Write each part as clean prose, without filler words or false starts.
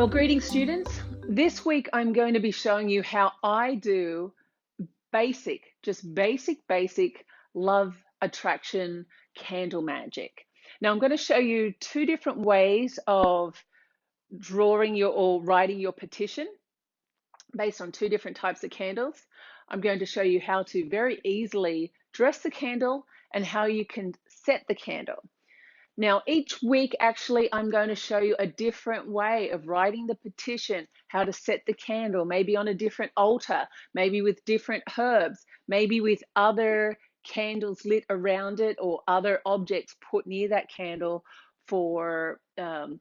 Well, greetings, students. This week I'm going to be showing you how I do just basic love attraction candle magic. Now I'm going to show you two different ways of drawing or writing your petition based on two different types of candles. I'm going to show you how to very easily dress the candle and how you can set the candle. Now, each week, actually, I'm going to show you a different way of writing the petition, how to set the candle, maybe on a different altar, maybe with different herbs, maybe with other candles lit around it or other objects put near that candle for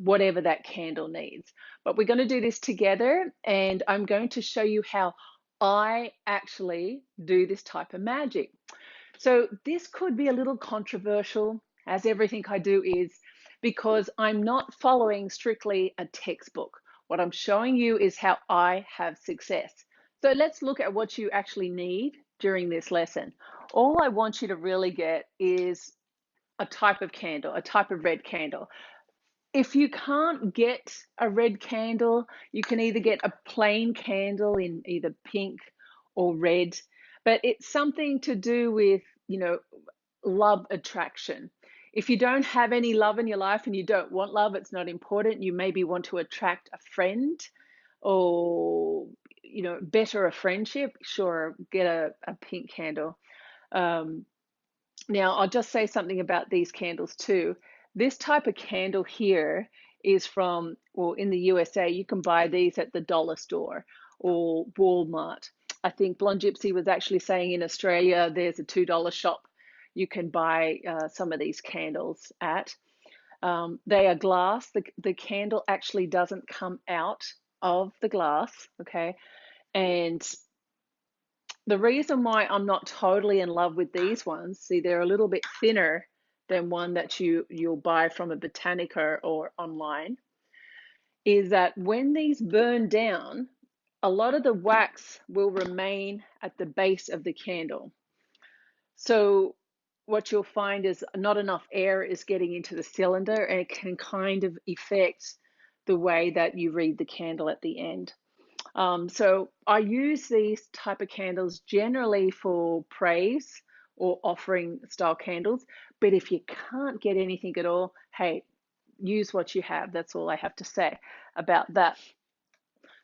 whatever that candle needs. But we're going to do this together, and I'm going to show you how I actually do this type of magic. So this could be a little controversial, as everything I do is, because I'm not following strictly a textbook. What I'm showing you is how I have success. So let's look at what you actually need during this lesson. All I want you to really get is a type of candle, a type of red candle. If you can't get a red candle, you can either get a plain candle in either pink or red, but it's something to do with, love attraction. If you don't have any love in your life and you don't want love, it's not important. You maybe want to attract a friend or, better a friendship. Sure, get a pink candle. Now, I'll just say something about these candles too. This type of candle here is from, well, in the USA, you can buy these at the dollar store or Walmart. I think Blonde Gypsy was actually saying in Australia, there's a $2 shop you can buy some of these candles at. They are glass. The candle actually doesn't come out of the glass, okay? And the reason why I'm not totally in love with these ones, see, they're a little bit thinner than one that you'll buy from a Botanica or online, is that when these burn down, a lot of the wax will remain at the base of the candle. So what you'll find is not enough air is getting into the cylinder, and it can kind of affect the way that you read the candle at the end. So I use these type of candles generally for praise or offering style candles. But if you can't get anything at all, hey, use what you have. That's all I have to say about that.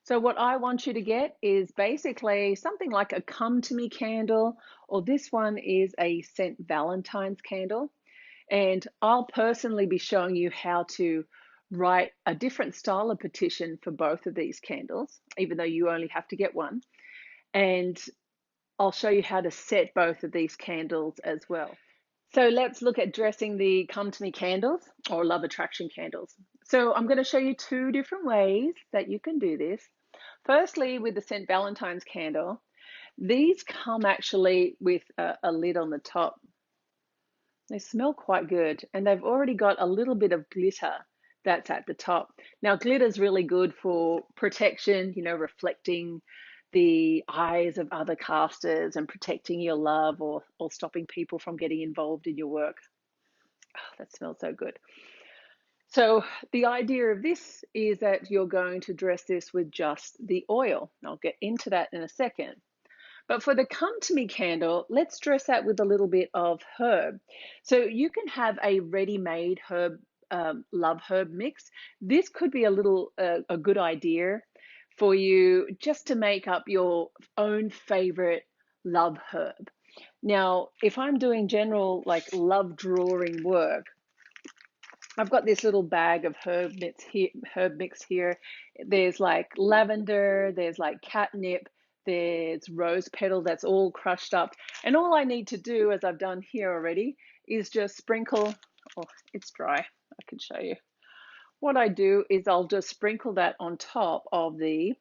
So what I want you to get is basically something like a Come To Me candle, or this one is a scent Valentine's candle. And I'll personally be showing you how to write a different style of petition for both of these candles, even though you only have to get one. And I'll show you how to set both of these candles as well. So let's look at dressing the Come To Me candles or love attraction candles. So I'm going to show you two different ways that you can do this. Firstly, with the scent Valentine's candle, these come actually with a lid on the top. They smell quite good, and they've already got a little bit of glitter that's at the top. Now, glitter is really good for protection, reflecting the eyes of other casters and protecting your love or stopping people from getting involved in your work. Oh, that smells so good. So the idea of this is that you're going to dress this with just the oil. I'll get into that in a second. But for the Come To Me candle, let's dress that with a little bit of herb. So you can have a ready-made herb, love herb mix. This could be a good idea for you just to make up your own favorite love herb. Now, if I'm doing general like love drawing work, I've got this little bag of herb mix here. There's like lavender, there's like catnip, there's rose petal that's all crushed up. And all I need to do, as I've done here already, is just sprinkle. Oh, it's dry. I can show you. What I do is I'll just sprinkle that on top of the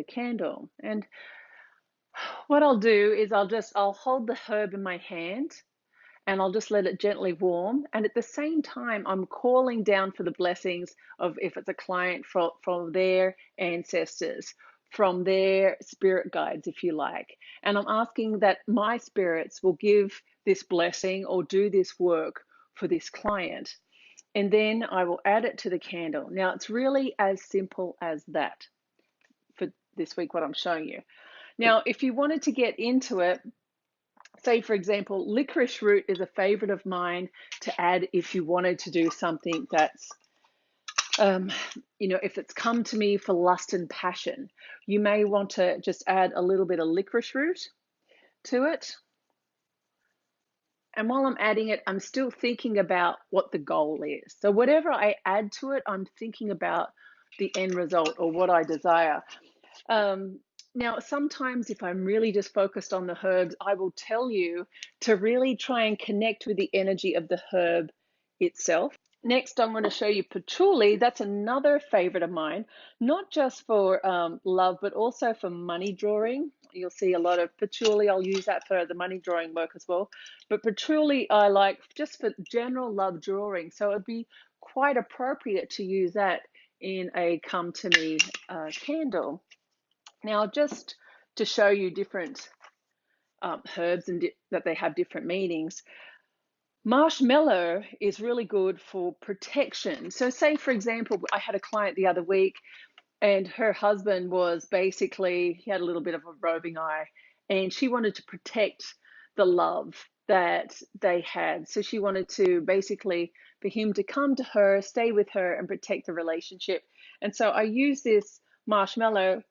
candle. And what I'll do is I'll hold the herb in my hand, and I'll just let it gently warm. And at the same time, I'm calling down for the blessings of, if it's a client, from their ancestors, from their spirit guides, if you like. And I'm asking that my spirits will give this blessing or do this work for this client. and then I will add it to the candle. Now it's really as simple as that for this week, what I'm showing you. Now, if you wanted to get into it, say for example, licorice root is a favorite of mine to add if you wanted to do something that's, if it's come to me for lust and passion, you may want to just add a little bit of licorice root to it. And while I'm adding it, I'm still thinking about what the goal is. So whatever I add to it, I'm thinking about the end result or what I desire. Now, sometimes if I'm really just focused on the herbs, I will tell you to really try and connect with the energy of the herb itself. Next, I'm going to show you patchouli. That's another favorite of mine, not just for love, but also for money drawing. You'll see a lot of patchouli. I'll use that for the money drawing work as well. But patchouli I like just for general love drawing. So it'd be quite appropriate to use that in a come to me candle. Now, just to show you different herbs and that they have different meanings, marshmallow is really good for protection. So say, for example, I had a client the other week and her husband was basically, he had a little bit of a roving eye and she wanted to protect the love that they had. So she wanted to basically for him to come to her, stay with her and protect the relationship. And so I use this marshmallow.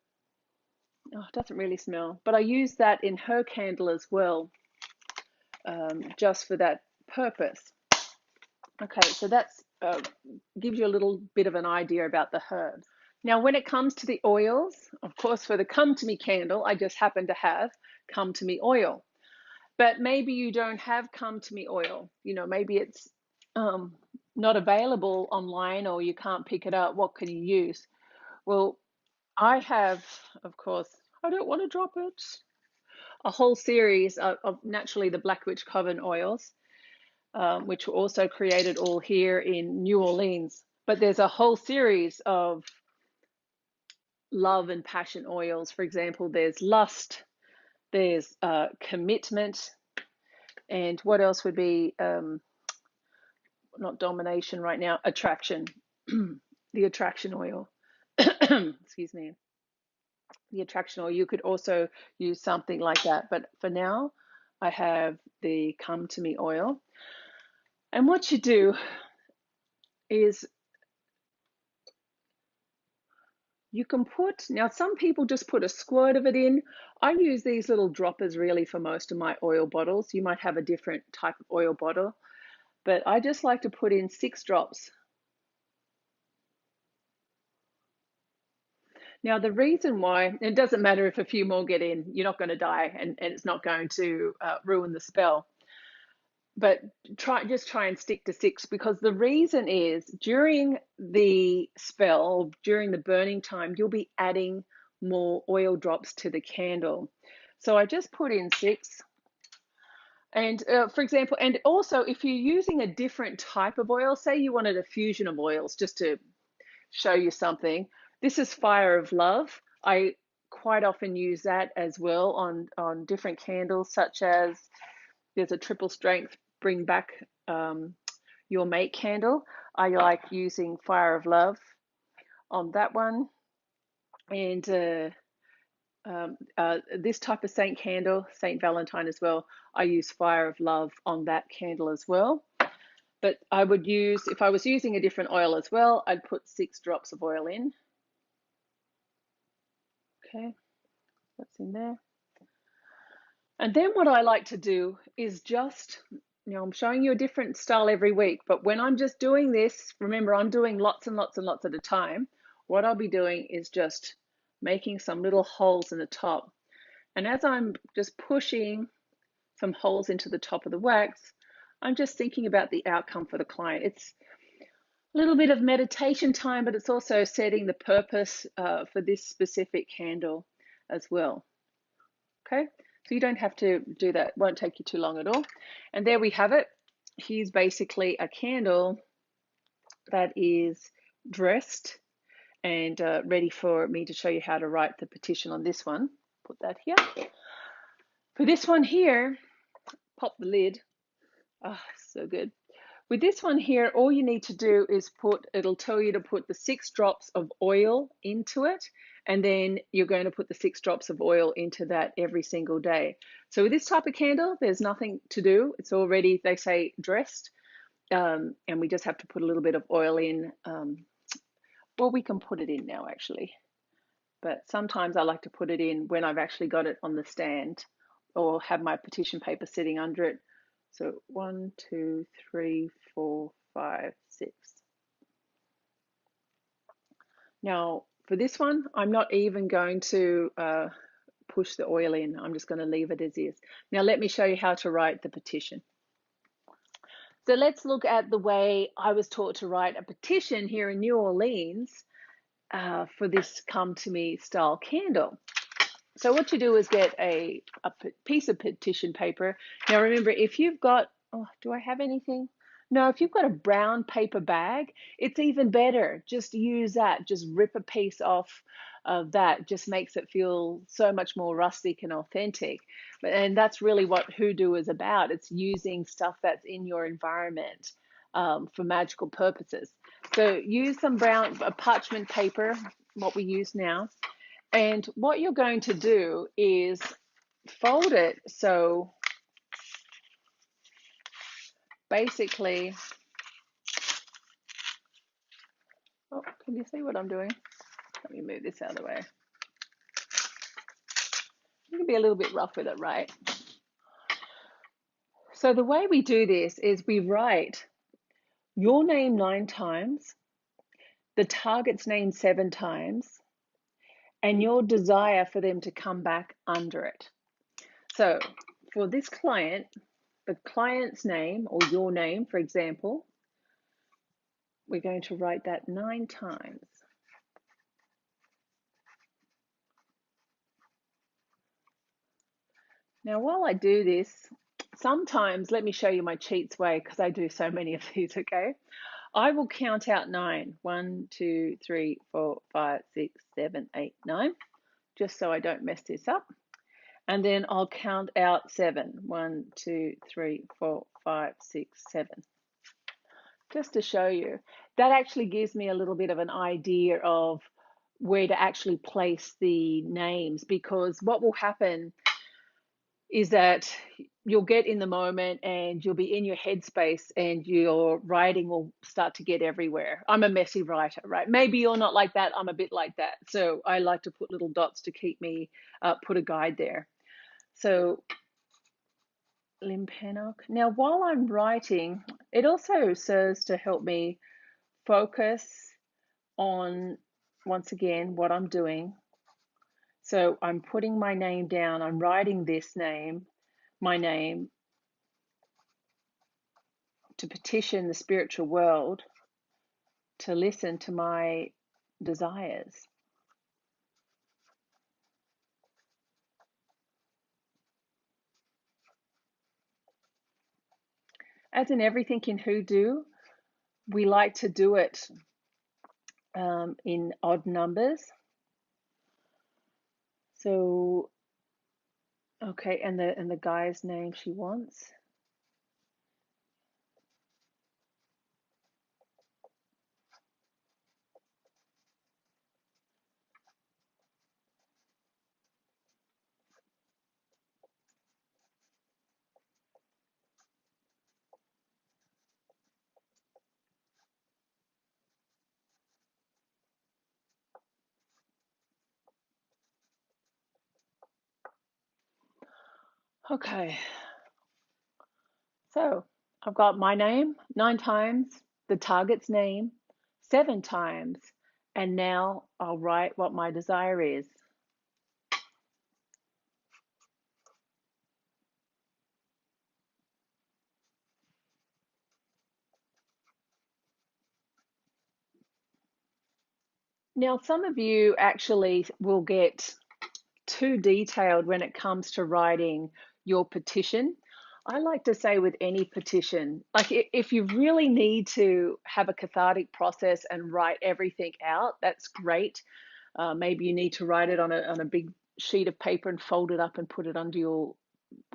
Oh, it doesn't really smell, but I use that in her candle as well, just for that purpose. Okay, so that's gives you a little bit of an idea about the herbs. Now, when it comes to the oils, of course, for the Come To Me candle, I just happen to have Come To Me oil. But maybe you don't have Come To Me oil. Maybe it's not available online or you can't pick it up. What can you use? Well, I have, of course, I don't want to drop it, a whole series of naturally the Black Witch Coven oils, which were also created all here in New Orleans. But there's a whole series of love and passion oils. For example, there's lust, there's commitment, and what else would be, not domination right now, attraction, the attraction oil. Excuse me. The attraction oil. You could also use something like that. But for now, I have the Come To Me oil. And what you do is you can put, now some people just put a squirt of it in. I use these little droppers really for most of my oil bottles. You might have a different type of oil bottle, but I just like to put in 6 drops. Now the reason why, it doesn't matter if a few more get in, you're not going to die and it's not going to ruin the spell. But just try and stick to 6, because the reason is during the spell, during the burning time, you'll be adding more oil drops to the candle. So I just put in 6. And for example, and also if you're using a different type of oil, say you wanted a fusion of oils, just to show you something, this is Fire of Love. I quite often use that as well on different candles, such as there's a triple strength Bring Back Your Mate candle. I like using Fire of Love on that one. And this type of saint candle, Saint Valentine as well, I use Fire of Love on that candle as well. But I would use, if I was using a different oil as well, I'd put 6 drops of oil in. Okay, that's in there. And then what I like to do is just, I'm showing you a different style every week, but when I'm just doing this, remember I'm doing lots and lots and lots at a time. What I'll be doing is just making some little holes in the top. And as I'm just pushing some holes into the top of the wax, I'm just thinking about the outcome for the client. It's a little bit of meditation time, but it's also setting the purpose for this specific candle as well. Okay, so you don't have to do that. It won't take you too long at all. And there we have it. Here's basically a candle that is dressed and ready for me to show you how to write the petition on this one. Put that here. For this one here, pop the lid. Oh, so good. With this one here, all you need to do is it'll tell you to put the 6 drops of oil into it, and then you're going to put the 6 drops of oil into that every single day. So with this type of candle, there's nothing to do. It's already, they say, dressed, and we just have to put a little bit of oil in. Well, we can put it in now, actually. But sometimes I like to put it in when I've actually got it on the stand or have my petition paper sitting under it. So 1, 2, 3, 4, 5, 6. Now, for this one, I'm not even going to push the oil in. I'm just going to leave it as is. Now, let me show you how to write the petition. So let's look at the way I was taught to write a petition here in New Orleans for this Come To Me style candle. So what you do is get a piece of petition paper. Now remember, if you've got, oh, do I have anything? No, if you've got a brown paper bag, it's even better. Just use that. Just rip a piece off of that. Just makes it feel so much more rustic and authentic. And that's really what Hoodoo is about. It's using stuff that's in your environment for magical purposes. So use some brown parchment paper, what we use now. And what you're going to do is fold it. So basically, oh, can you see what I'm doing? Let me move this out of the way. You can be a little bit rough with it, right? So the way we do this is we write your name 9 times, the target's name 7 times, and your desire for them to come back under it. So for this client, the client's name, or your name, for example, we're going to write that 9 times. Now, while I do this, sometimes, let me show you my cheats way, because I do so many of these, okay? I will count out 9. 1, 2, 3, 4, 5, 6, 7, 8, 9, just so I don't mess this up. And then I'll count out 7. 1, 2, 3, 4, 5, 6, 7. Just to show you. That actually gives me a little bit of an idea of where to actually place the names, because what will happen is that you'll get in the moment and you'll be in your headspace and your writing will start to get everywhere. I'm a messy writer, right? Maybe you're not like that. I'm a bit like that. So I like to put little dots to keep me, put a guide there. So Limpenok. Now, while I'm writing, it also serves to help me focus on, once again, what I'm doing. So I'm putting my name down. I'm writing this name, my name, to petition the spiritual world to listen to my desires. As in everything in Hoodoo, we like to do it in odd numbers. So, okay, and the guy's name she wants. Okay, so I've got my name 9 times, the target's name 7 times, and now I'll write what my desire is. Now, some of you actually will get too detailed when it comes to writing your petition. I like to say with any petition, like if you really need to have a cathartic process and write everything out, that's great. Maybe you need to write it on a big sheet of paper and fold it up and put it under your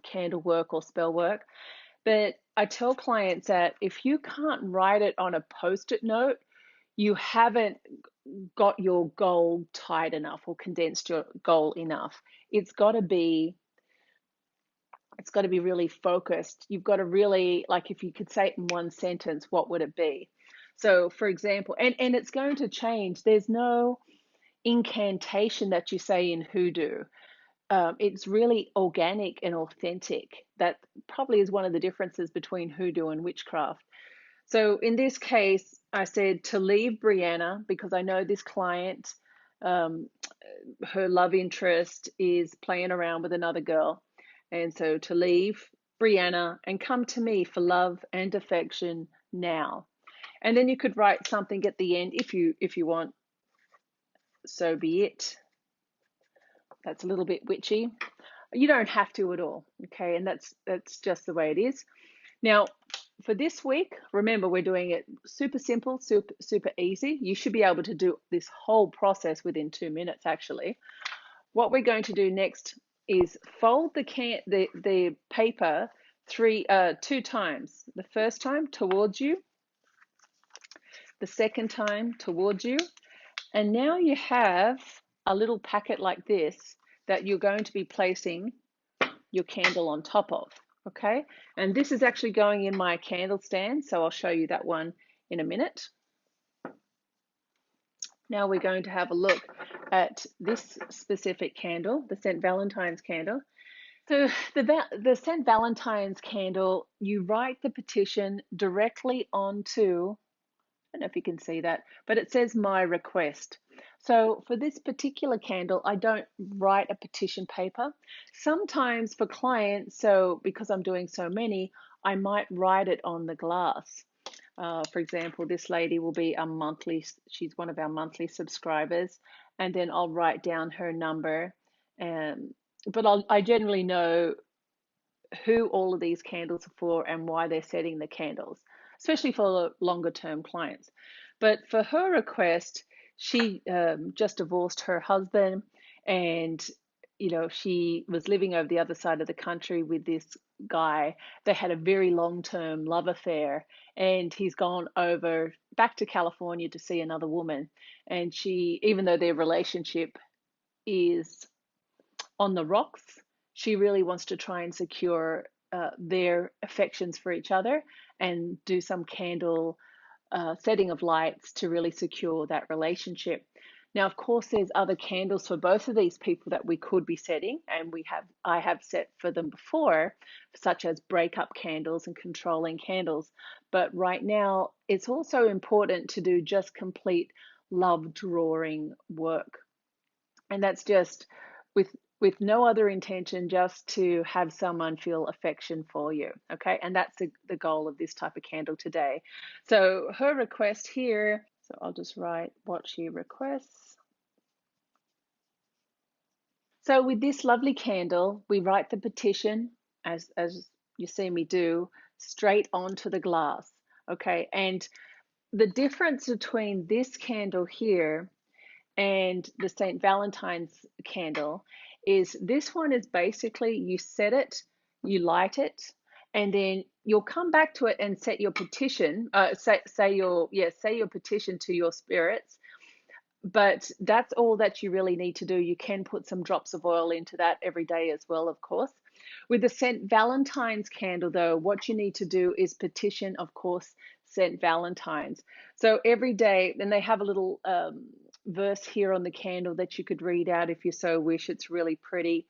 candle work or spell work. But I tell clients that if you can't write it on a post-it note, you haven't got your goal tight enough or condensed your goal enough. It's got to be it's got to be really focused. You've got to really, like, if you could say it in one sentence, what would it be? So, for example, and it's going to change. There's no incantation that you say in Hoodoo. It's really organic and authentic. That probably is one of the differences between Hoodoo and witchcraft. So in this case, I said to leave Brianna because I know this client, um, her love interest is playing around with another girl. And so to leave Brianna and come to me for love and affection now. And then you could write something at the end if you want, so be it. That's a little bit witchy. You don't have to at all, okay? And that's just the way it is. Now, for this week, remember we're doing it super simple, super easy. You should be able to do this whole process within 2 minutes, actually. What we're going to do next is fold the paper two times. The first time towards you, the second time towards you, and now you have a little packet like this that you're going to be placing your candle on top of, okay? And this is actually going in my candle stand, so I'll show you that one in a minute. Now we're going to have a look at this specific candle, the St. Valentine's candle. So the St. Valentine's candle, you write the petition directly onto, I don't know if you can see that, but it says my request. So for this particular candle, I don't write a petition paper. Sometimes for clients, so because I'm doing so many, I might write it on the glass. For example, this lady will be she's one of our monthly subscribers, and then I'll write down her number. But I generally know who all of these candles are for and why they're setting the candles, especially for longer term clients. But for her request, she just divorced her husband, and she was living over the other side of the country with this guy. They had a very long-term love affair, and he's gone over back to California to see another woman. And even though their relationship is on the rocks, she really wants to try and secure their affections for each other and do some candle setting of lights to really secure that relationship. Now, of course, there's other candles for both of these people that we could be setting, and I have set for them before, such as breakup candles and controlling candles. But right now, it's also important to do just complete love drawing work, and that's just with no other intention, just to have someone feel affection for you, okay? And that's the goal of this type of candle today. So her request here, so I'll just write what she requests. So with this lovely candle, we write the petition, as you see me do, straight onto the glass, okay? And the difference between this candle here and the St. Valentine's candle is this one is basically you set it, you light it, and then you'll come back to it and set your petition, say your petition to your spirits. But that's all that you really need to do. You can put some drops of oil into that every day as well, of course. With the St. Valentine's candle, though, what you need to do is petition, of course, St. Valentine's. So every day, and they have a little verse here on the candle that you could read out if you so wish. It's really pretty.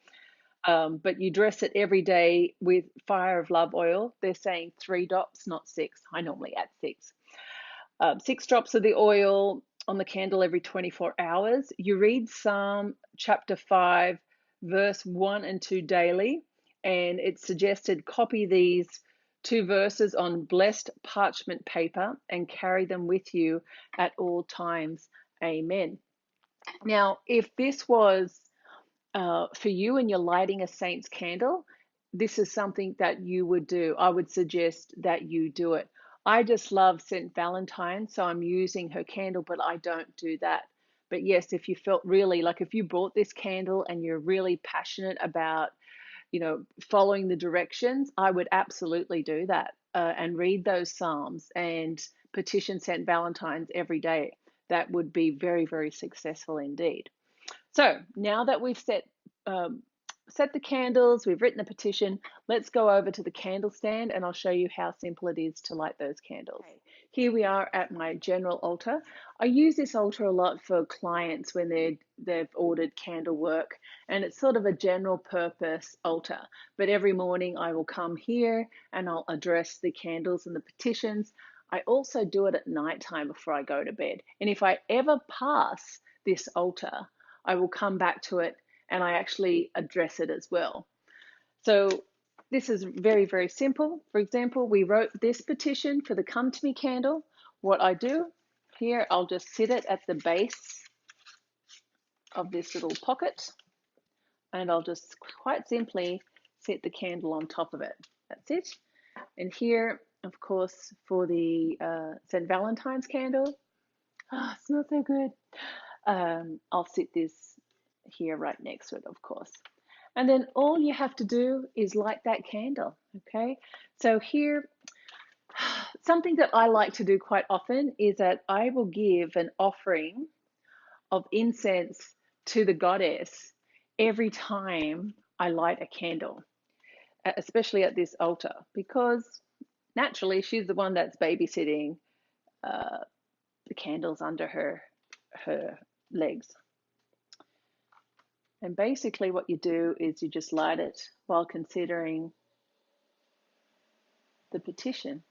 But you dress it every day with fire of love oil. They're saying 3 drops, not 6. I normally add 6. 6 drops of the oil on the candle every 24 hours. You read Psalm chapter 5, verse 1 and 2 daily, and it's suggested copy these 2 verses on blessed parchment paper and carry them with you at all times. Amen. Now, if this was for you and you're lighting a saint's candle, this is something that you would do. I would suggest that you do it. I just love St. Valentine, so I'm using her candle, but I don't do that. But yes, if you felt really like if you bought this candle and you're really passionate about, following the directions, I would absolutely do that. and read those Psalms and petition St. Valentine's every day, that would be very, very successful indeed. So now that we've set the candles, we've written a petition, let's go over to the candle stand and I'll show you how simple it is to light those candles. Okay. Here we are at my general altar. I use this altar a lot for clients when they've ordered candle work, and it's sort of a general purpose altar. But every morning I will come here and I'll address the candles and the petitions. I also do it at nighttime before I go to bed. And if I ever pass this altar, I will come back to it and I actually address it as well. So this is very, very simple. For example, we wrote this petition for the Come To Me candle. What I do here, I'll just sit it at the base of this little pocket and I'll just quite simply set the candle on top of it. That's it. And here, of course, for the St. Valentine's candle, oh, it smells so good. I'll sit this here right next to it, of course. And then all you have to do is light that candle, okay? So here, something that I like to do quite often is that I will give an offering of incense to the goddess every time I light a candle, especially at this altar, because naturally she's the one that's babysitting the candles under her legs. And basically what you do is you just light it while considering the petition.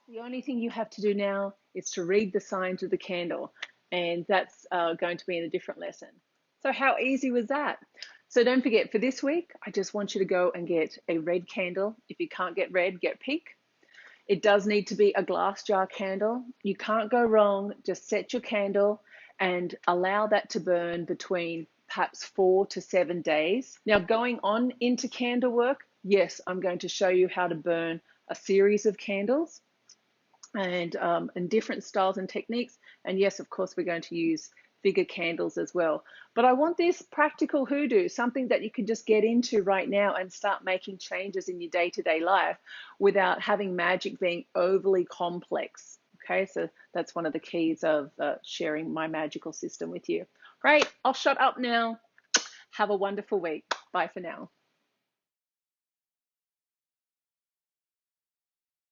The only thing you have to do now is to read the signs of the candle, and that's going to be in a different lesson. So how easy was that? So don't forget, for this week, I just want you to go and get a red candle. If you can't get red, get pink. It does need to be a glass jar candle. You can't go wrong. Just set your candle and allow that to burn between perhaps 4 to 7 days. Now, going on into candle work, yes, I'm going to show you how to burn a series of candles and different styles and techniques. And yes, of course, we're going to use bigger candles as well. But I want this practical hoodoo, something that you can just get into right now and start making changes in your day-to-day life without having magic being overly complex. Okay, so that's one of the keys of sharing my magical system with you. Right, I'll shut up now. Have a wonderful week. Bye for now.